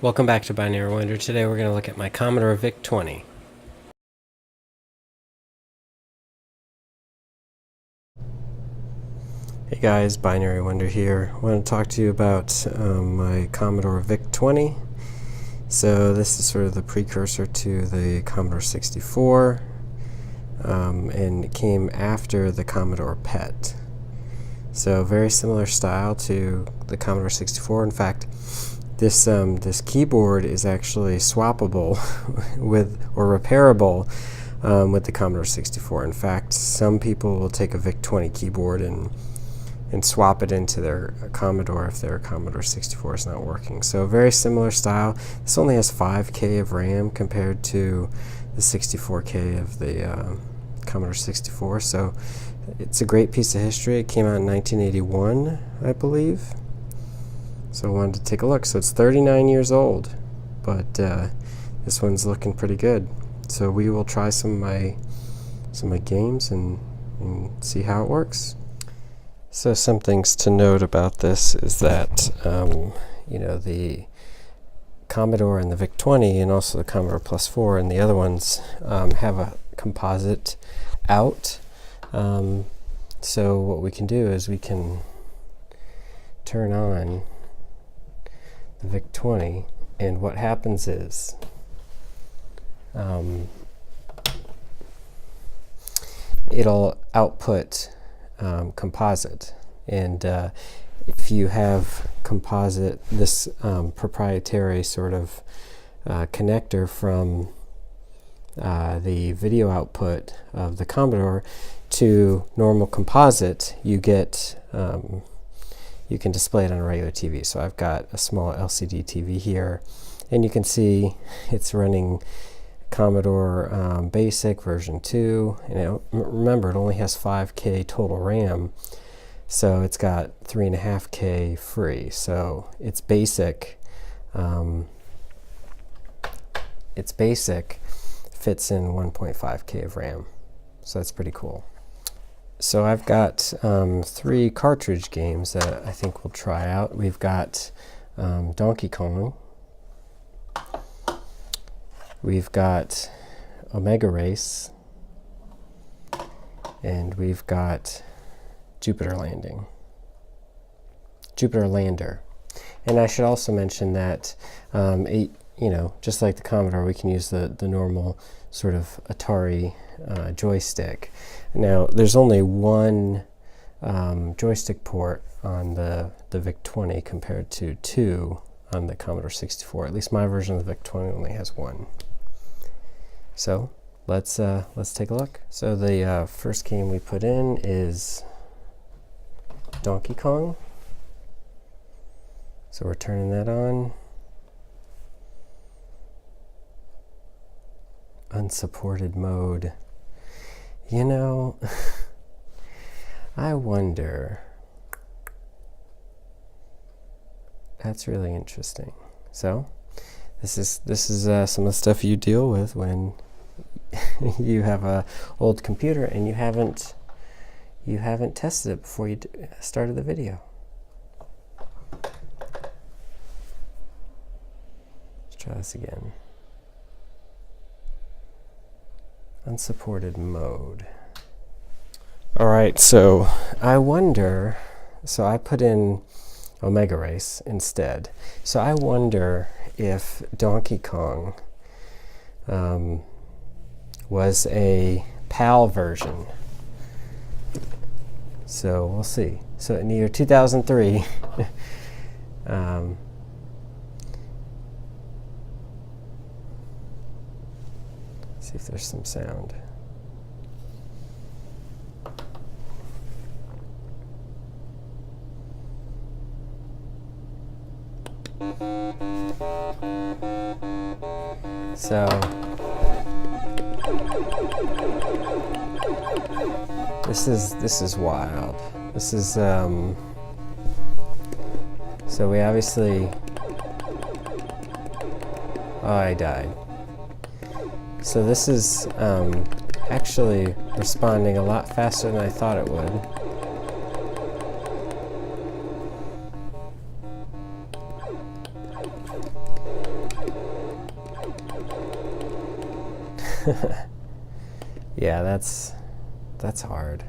Welcome back to Binary Wonder. Today we're going to look at my Commodore VIC-20. Hey guys, Binary Wonder here. I want to talk to you about my Commodore VIC-20. So this is sort of the precursor to the Commodore 64, and it came after the Commodore PET. So very similar style to the Commodore 64. In fact, this keyboard is actually swappable with or repairable with the Commodore 64. In fact, some people will take a VIC-20 keyboard and swap it into their Commodore if their Commodore 64 is not working. So very similar style. This only has 5K of RAM compared to the 64K of the Commodore 64. So it's a great piece of history. It came out in 1981, I believe. So I wanted to take a look. So it's 39 years old, but this one's looking pretty good. So we will try some of my games and see how it works. So some things to note about this is that you know, the Commodore and the VIC-20 and also the Commodore Plus/4 and the other ones have a composite out. So what we can do is we can turn on the VIC-20, and what happens is it'll output composite, and if you have composite, this proprietary sort of connector from the video output of the Commodore to normal composite, you get you can display it on a regular TV. So I've got a small LCD TV here, and you can see it's running Commodore Basic version 2. And remember, it only has 5K total RAM, so it's got 3.5K free. So it's basic. It's basic fits in 1.5K of RAM. So that's pretty cool. So I've got 3 cartridge games that I think we'll try out. We've got Donkey Kong. We've got Omega Race. And we've got Jupiter Lander. And I should also mention that you know, just like the Commodore, we can use the normal sort of Atari joystick. Now, there's only one joystick port on the VIC-20 compared to 2 on the Commodore 64. At least my version of the VIC-20 only has 1. So let's take a look. So the first game we put in is Donkey Kong. So we're turning that on. Unsupported mode. You know, I wonder. That's really interesting. So this is some of the stuff you deal with when you have a old computer and you haven't tested it before you started the video. Let's try this again. Unsupported mode. Alright, so I wonder, so I put in Omega Race instead. So I wonder if Donkey Kong was a PAL version. So we'll see. So in the year 2003, see if there's some sound. So this is wild. This is so we obviously, oh, I died. So this is actually responding a lot faster than I thought it would. Yeah, that's hard.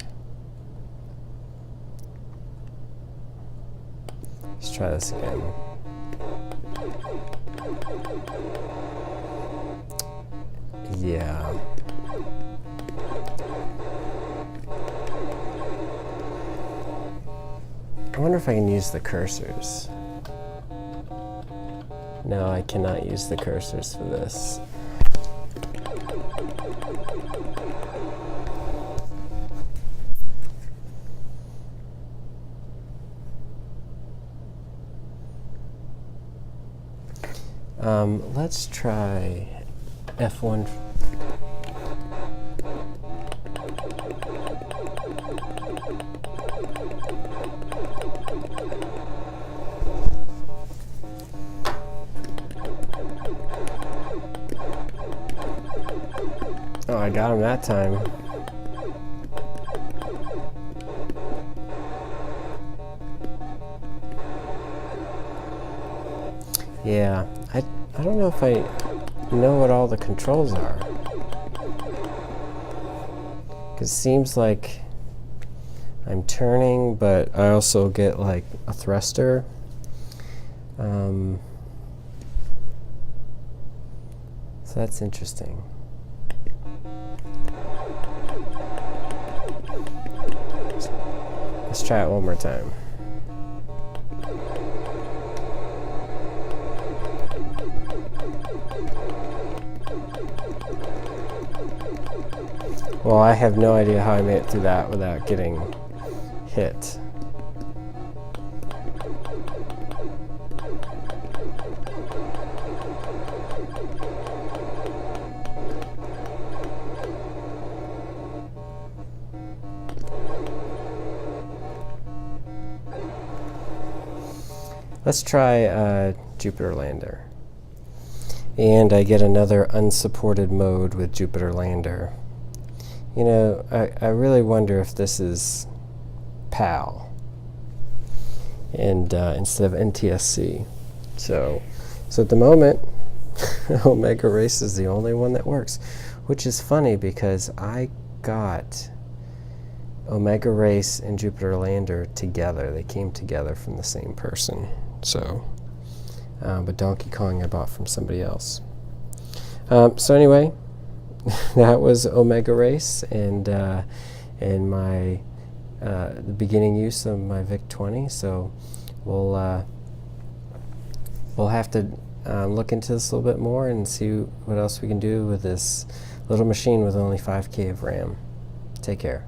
Let's try this again. Yeah. I wonder if I can use the cursors. No, I cannot use the cursors for this. Let's try F1. Oh, I got him that time. Yeah, I don't know if I know what all the controls are. Because it seems like I'm turning, but I also get like a thruster. So that's interesting. Let's try it one more time. Well, I have no idea how I made it through that without getting hit. Let's try Jupiter Lander. And I get another unsupported mode with Jupiter Lander. You know, I really wonder if this is PAL and instead of NTSC. So at the moment, Omega Race is the only one that works, which is funny because I got Omega Race and Jupiter Lander together. They came together from the same person. So, but Donkey Kong I bought from somebody else. So anyway, that was Omega Race and my the beginning use of my VIC-20. So we'll have to look into this a little bit more and see what else we can do with this little machine with only 5K of RAM. Take care.